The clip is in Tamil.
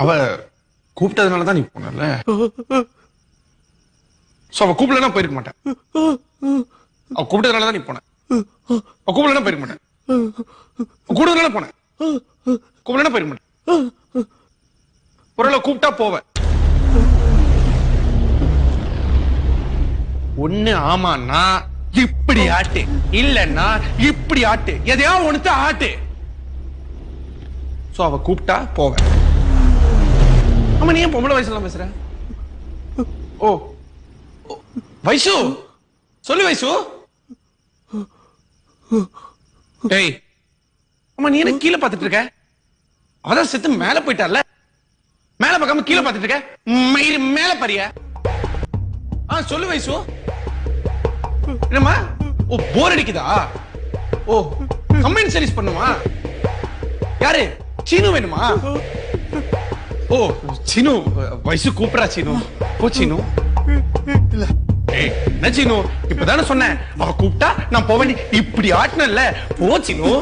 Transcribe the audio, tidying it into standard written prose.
அவ கூப்பிட்டதுனால தான் நீ போனல. அவ கூப்பிடலன்னா போயிருக்க மாட்டேன். அவ கூப்பிட்டதுனால தான் நீ போன. அவ கூப்பிடலன்னா போயிருக்க மாட்டேன். கூப்பிட்டதுனால போனேன். கூப்பிடலன்னா போயிருக்க மாட்டேன். ஒருவேளை கூப்பிட்டா போவேன். ஒண்ணு ஆமான்னா இப்படி ஆட்டு, இல்லன்னா இப்படி ஆட்டு, எதையா ஒண்ணு ஆட்டு. சோ அவ கூப்பிட்டா போவேன். ஆமா, நீ ஏன் பொம்பளை வயசுல பேசுற? ஓ வைசு, சொல்லு வைசு. டேய், ஆமா நீ என்ன கீழே பாத்துட்டு இருக்க? அவதான் செத்து மேல போயிட்டார்ல. மேல பார்க்காம கீழே பாத்துட்டு இருக்க. மேல பாரியா? சொல்லு வைசு. என்னம்மா? ஓ போர் அடிக்குதா? ஓ கம்பைன் சர்வீஸ் பண்ணுமா? யாரு? சீனு வேணுமா? ஓ சீனு, வைசு கூப்பிடா. சீனு போ. சீனு இல்ல என்ன சீனு, இப்பதானே சொன்னேன் அவ கூப்பிட்டா நான் போவேன். இப்படி ஆட்டினல்ல, போ சீனு.